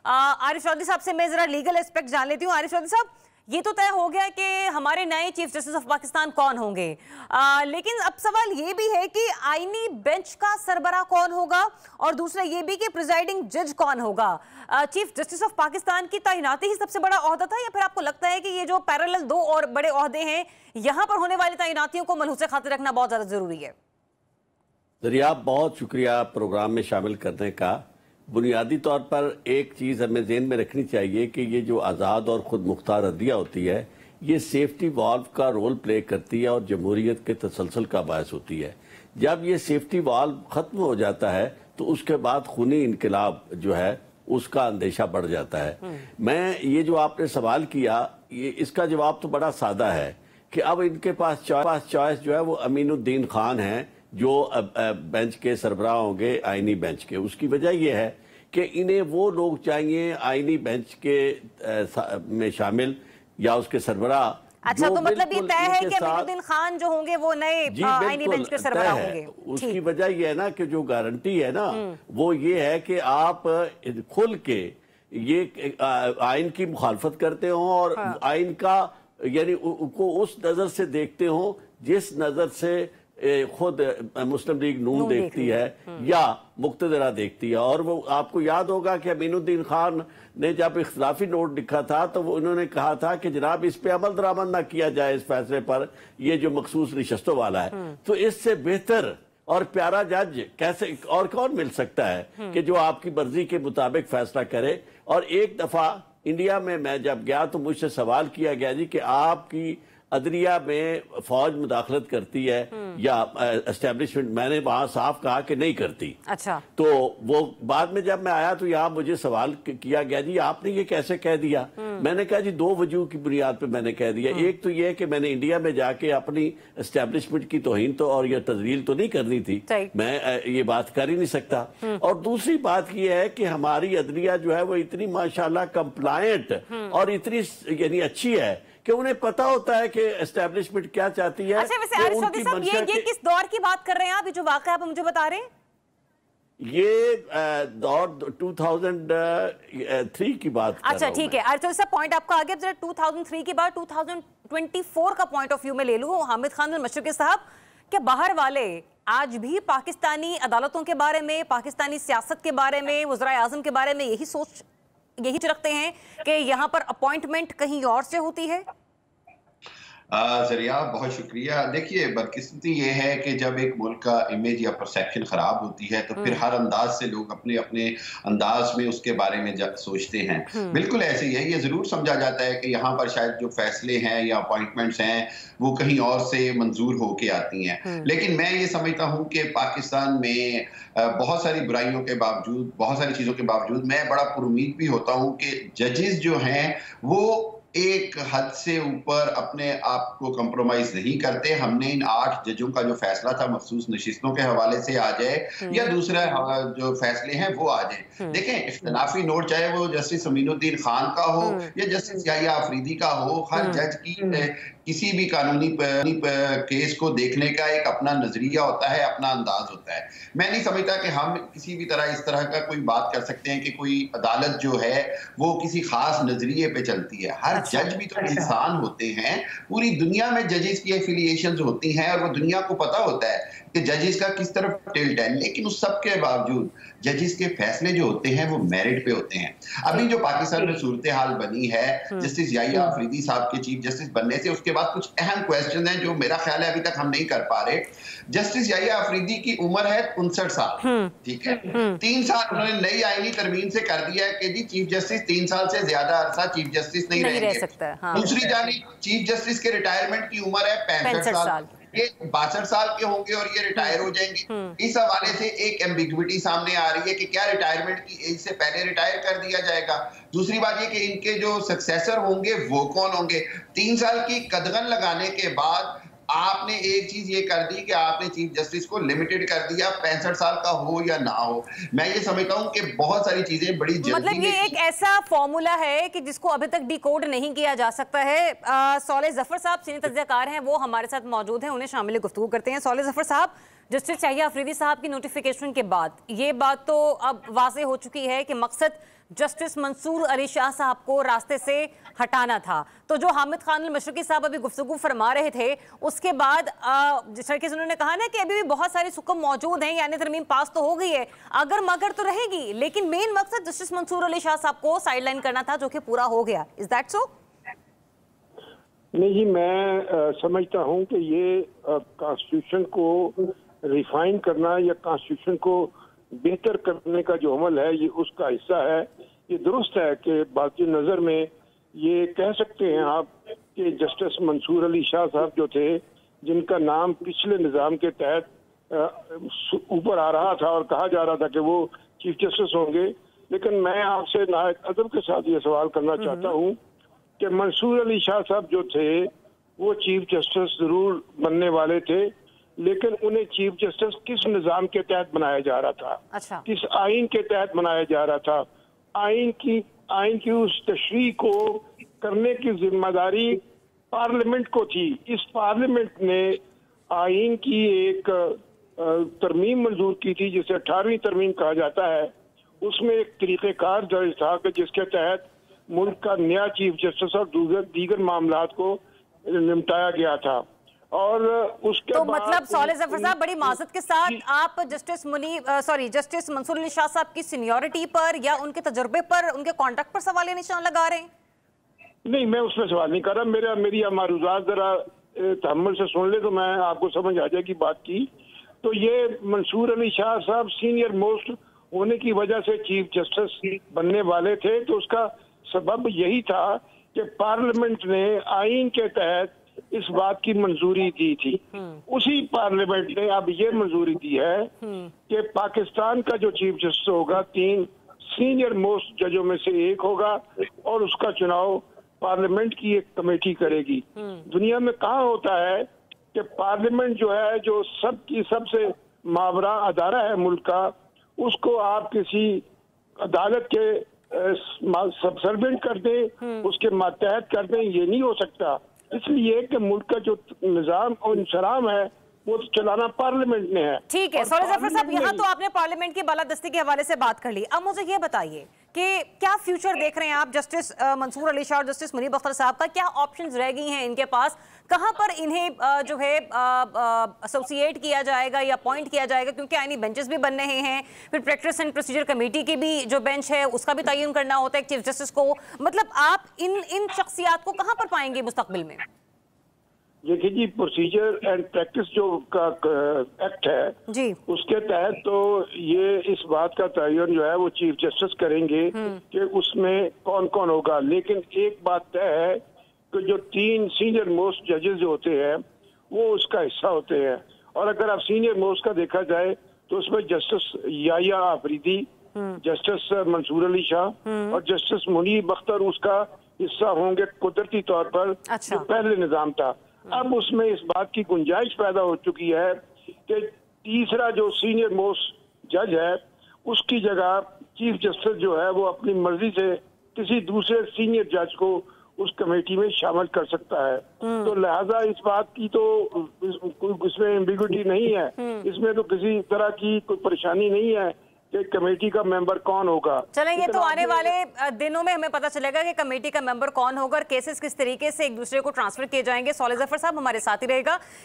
आरिफ चौधरी साहब से मैं जरा लीगल एस्पेक्ट जान लेती हूँ। आरिफ चौधरी साहब, ये तो तय हो गया कि हमारे नए चीफ जस्टिस ऑफ पाकिस्तान कौन होंगे, लेकिन अब सवाल ये भी है कि आईनी बेंच का सरबरा कौन होगा और दूसरा ये भी कि प्रिजाइडिंग जज कौन होगा। चीफ जस्टिस ऑफ पाकिस्तान की तैनाती ही सबसे बड़ा ओहदा था, या फिर आपको लगता है कि ये जो पैरेलल दो और बड़े ओहदे हैं, यहाँ पर होने वाली तैनातियों को मलहूस खातिर रखना बहुत ज्यादा जरूरी है? दरिया, बहुत शुक्रिया प्रोग्राम में शामिल करने का। बुनियादी तौर पर एक चीज़ हमें ज़हन में रखनी चाहिए कि ये जो आज़ाद और ख़ुद मुख्तार अदलिया होती है, ये सेफ्टी वाल्व का रोल प्ले करती है और जमहूरियत के तसलसल का बायस होती है। जब ये सेफ्टी वाल्व ख़त्म हो जाता है तो उसके बाद खूनी इनकलाब जो है उसका अंदेशा बढ़ जाता है। मैं ये जो आपने सवाल किया, ये इसका जवाब तो बड़ा सादा है कि अब इनके पास चॉइस जो है वो अमीनुद्दीन खान है, जो बेंच के सरबराह होंगे आईनी बेंच के। उसकी वजह यह है कि इन्हें वो लोग चाहिए आईनी बेंच के में शामिल या उसके सरबराह। अच्छा, तो मतलब ये तय है कि अमीनुद्दीन खान जो होंगे वो नए आईनी बेंच के सरबराह होंगे। उसकी वजह यह है ना कि जो गारंटी है ना वो ये है कि आप खुल के ये आइन की मुखालफत करते हो और आइन का यानी उनको उस नजर से देखते हो जिस नजर से खुद मुस्लिम लीग नून देखती है या मुक्तदरा देखती है। और वो आपको याद होगा कि अमीनुद्दीन खान ने जब इख्तिलाफी नोट लिखा था तो वो उन्होंने कहा था कि जनाब इस पे अमल दरामद ना किया जाए इस फैसले पर, ये जो मखसूस नशस्तों वाला है। तो इससे बेहतर और प्यारा जज कैसे और कौन मिल सकता है कि जो आपकी मर्जी के मुताबिक फैसला करे। और एक दफा इंडिया में मैं जब गया तो मुझसे सवाल किया गया जी कि आपकी अदलिया में फौज मुदाखलत करती है या एस्टेब्लिशमेंट, मैंने वहां साफ कहा कि नहीं करती। अच्छा, तो वो बाद में जब मैं आया तो यहाँ मुझे सवाल किया गया जी आपने ये कैसे कह दिया। मैंने कहा जी दो वजूह की बुनियाद पे मैंने कह दिया। एक तो ये कि मैंने इंडिया में जाके अपनी एस्टेब्लिशमेंट की तौहीन तो और ये तजलील तो नहीं करनी थी, मैं ये बात कर ही नहीं सकता। और दूसरी बात ये है कि हमारी अदलिया जो है वो इतनी माशाल्लाह कंप्लायंट और इतनी यानी अच्छी है कि उन्हें पता होता है कि एस्टेब्लिशमेंट क्या चाहती है। अच्छा, वैसे आरिफ चौधरी साहब ये किस दौर की बात कर रहे हैं आप, ये जो वाकया आप मुझे बता रहे हैं? ये दौर 2003 की बात कर रहा हूं। अच्छा ठीक है आरिफ चौधरी साहब, पॉइंट आपका आगे जरा 2003 के बाद 2024 का पॉइंट ऑफ व्यू में ले लूं। हामिद खान अल-मशरिकी साहब, क्या बाहर वाले आज भी पाकिस्तानी अदालतों के बारे में, पाकिस्तानी सियासत के बारे में, वज़ीर आज़म के बारे में यही रखते हैं कि यहाँ पर अपॉइंटमेंट कहीं और से होती है? जरिया, बहुत शुक्रिया। देखिए, बदकिस्मती ये है कि जब एक मुल्क का इमेज या परसेप्शन खराब होती है तो फिर हर अंदाज से लोग अपने अपने अंदाज में उसके बारे में सोचते हैं। बिल्कुल ऐसे ही है। ये जरूर समझा जाता है कि यहाँ पर शायद जो फैसले हैं या अपॉइंटमेंट्स हैं वो कहीं और से मंजूर होके आती हैं। लेकिन मैं ये समझता हूँ कि पाकिस्तान में बहुत सारी बुराइयों के बावजूद, बहुत सारी चीजों के बावजूद मैं बड़ा पुरुमीद भी होता हूँ कि जजेस जो हैं वो एक हद से ऊपर अपने आप को कंप्रोमाइज नहीं करते। हमने इन 8 जजों का जो फैसला था मखसूस नशिस्तों के हवाले से आ जाए या दूसरा जो फैसले हैं वो आ जाए। देखें, इख्तिलाफी नोट चाहे वो जस्टिस अमीनुद्दीन खान का हो या जस्टिस याहिया अफरीदी का हो, हर जज की किसी भी कानूनी केस को देखने का एक अपना नजरिया होता है, अपना अंदाज होता है। मैं नहीं समझता कि हम किसी भी तरह इस तरह का कोई बात कर सकते हैं कि कोई अदालत जो है वो किसी खास नजरिए पे चलती है। हर जज भी तो इंसान होते हैं। पूरी दुनिया में जजेस की एफिलिएशंस होती हैं और वो दुनिया को पता होता है कि जजेस का किस तरफ टिल्ट है। लेकिन उस सब के बावजूद जजेस के फैसले जो होते हैं वो मेरिट पे होते हैं। अभी जो पाकिस्तान में सूरत हाल बनी है जस्टिस याहिया अफरीदी साहब के चीफ जस्टिस बनने से, उसके बाद कुछ अहम क्वेश्चन हैं जो मेरा ख्याल है अभी तक हम नहीं कर पा रहे। जस्टिस याहिया अफरीदी की उम्र है 59 साल, ठीक है। 3 साल उन्होंने नई आईनी तरमीम से कर दिया है कि जी चीफ जस्टिस 3 साल से ज्यादा अरसा चीफ जस्टिस नहीं रह सकता। दूसरी जानिब चीफ जस्टिस के रिटायरमेंट की उम्र है 65 साल। ये 62 साल के होंगे और ये रिटायर हो जाएंगे। इस हवाले से एक एम्बिग्विटी सामने आ रही है कि क्या रिटायरमेंट की एज से पहले रिटायर कर दिया जाएगा। दूसरी बात ये कि इनके जो सक्सेसर होंगे वो कौन होंगे। 3 साल की कदगन लगाने के बाद आपने एक चीज ये कर दी कि आपने चीफ जस्टिस को लिमिटेड कर दिया, 65 साल का हो या ना हो। मैं ये समझता हूँ कि बहुत सारी चीजें बड़ी जल्दी मतलब ये एक ऐसा फॉर्मूला है कि जिसको अभी तक डिकोड नहीं किया जा सकता है। सौले जफर साहब सीनियर तज्ज़ियाकार हैं, वो हमारे साथ मौजूद हैं, उन्हें शामिल गुफ्तगू करते हैं। सौले जफर साहब, जस्टिस याहिया अफरीदी साहब की नोटिफिकेशन के बाद ये बात तो अब वाज़ेह हो चुकी है कि मकसद जस्टिस मंसूर अली शाह साहब को रास्ते से हटाना था। तो जो हामिद खान अल-मशरकी साहब अभी गुफ्तगू फरमा रहे थे, उसके बाद जिस तरीके से उन्होंने कहा ना कि अभी भी बहुत सारे हुक्म मौजूद हैं, यानी तरमीम पास तो हो गई है, अगर मगर तो रहेगी, लेकिन मेन मकसद जस्टिस मंसूर अली शाह साहब को साइडलाइन करना था, जो कि पूरा हो गया। Is that so? नहीं, मैं समझता हूं कि ये कॉन्स्टिट्यूशन को रिफाइन करना या कॉन्स्टिट्यूशन को बेहतर करने का जो अमल है, ये उसका हिस्सा है। ये दुरुस्त है कि बाकी नज़र में ये कह सकते हैं आप कि जस्टिस मंसूर अली शाह साहब जो थे, जिनका नाम पिछले निज़ाम के तहत ऊपर आ रहा था और कहा जा रहा था कि वो चीफ जस्टिस होंगे, लेकिन मैं आपसे नायक अदब के साथ ये सवाल करना चाहता हूँ कि मंसूर अली शाह साहब जो थे वो चीफ जस्टिस जरूर बनने वाले थे, लेकिन उन्हें चीफ जस्टिस किस निज़ाम के तहत बनाया जा रहा था? अच्छा। किस आइन के तहत बनाया जा रहा था? आइन की उस तशरीह को करने की जिम्मेदारी पार्लियामेंट को थी। इस पार्लियामेंट ने आइन की एक तरमीम मंजूर की थी, जिसे 18वीं तरमीम कहा जाता है। उसमें एक तरीक़ेकार दर्ज था कि जिसके तहत मुल्क का नया चीफ जस्टिस और दीगर मामलात को निपटाया गया था। और उसके तो बाद मतलब सॉलिह जफर साहब, बड़ी माजरत के साथ आप जस्टिस मंसूर अली शाह साहब की सीनियरिटी पर या उनके तजुर्बे पर, उनके कॉन्टैक्ट पर सवाल निशान लगा रहे हैं? नहीं, मैं उसमें सवाल नहीं कर रहा। मेरी मारूजात जरा तहम्मुल से सुन ले तो मैं आपको समझ आ जाएगी बात की। तो ये मंसूर अली शाह साहब सीनियर मोस्ट होने की वजह से चीफ जस्टिस बनने वाले थे, तो उसका सबब यही था कि पार्लियामेंट ने आइन के तहत इस बात की मंजूरी दी थी। उसी पार्लियामेंट ने अब ये मंजूरी दी है कि पाकिस्तान का जो चीफ जस्टिस होगा 3 सीनियर मोस्ट जजों में से एक होगा और उसका चुनाव पार्लियामेंट की एक कमेटी करेगी। दुनिया में कहाँ होता है कि पार्लियामेंट जो है, जो सबसे मावरा अदारा है मुल्क का, उसको आप किसी अदालत के सबसर्वेंट कर दें, उसके मातहत कर दें, ये नहीं हो सकता। इसलिए कि मुल्क का जो निजाम और इंसराम है वो तो चलाना पार्लियामेंट ने है। ठीक है सॉलिह जफर साहब, यहाँ तो आपने पार्लियामेंट की बालादस्ती के हवाले से बात कर ली। अब मुझे ये बताइए कि क्या फ्यूचर देख रहे हैं आप जस्टिस मंसूर अली शाह और जस्टिस मुनीब अख्तर साहब का? क्या ऑप्शंस रह गई हैं इनके पास? कहाँ पर इन्हें जो है एसोसिएट किया जाएगा या अपॉइंट किया जाएगा? क्योंकि आईनी बेंचेस भी बन रहे हैं, फिर प्रैक्टिस एंड प्रोसीजर कमेटी की भी जो बेंच है उसका भी तयन करना होता है चीफ जस्टिस को। मतलब आप इन शख्सियात को कहाँ पर पाएंगे मुस्तकबिल में? देखिए जी, प्रोसीजर एंड प्रैक्टिस जो का एक्ट है जी, उसके तहत तो ये इस बात का तयन जो है वो चीफ जस्टिस करेंगे कि उसमें कौन कौन होगा। लेकिन एक बात तय है कि जो 3 सीनियर मोस्ट जजेस जो होते हैं वो उसका हिस्सा होते हैं। और अगर आप सीनियर मोस्ट का देखा जाए तो उसमें जस्टिस याहिया अफरीदी, जस्टिस मंसूर अली शाह और जस्टिस मुनीब अख्तर उसका हिस्सा होंगे कुदरती तौर पर। अच्छा। जो पहले निजाम था, अब उसमें इस बात की गुंजाइश पैदा हो चुकी है कि तीसरा जो सीनियर मोस्ट जज है उसकी जगह चीफ जस्टिस जो है वो अपनी मर्जी से किसी दूसरे सीनियर जज को उस कमेटी में शामिल कर सकता है। तो लिहाजा इस बात की तो इसमें एम्बिग्युइटी नहीं है, इसमें तो किसी तरह की कोई परेशानी नहीं है कि कमेटी का मेंबर कौन होगा। चलें, ये तो आने वाले दिनों में हमें पता चलेगा कि कमेटी का मेंबर कौन होगा और केसेस किस तरीके से एक दूसरे को ट्रांसफर किए जाएंगे। सॉलिह जफर साहब हमारे साथ ही रहेगा।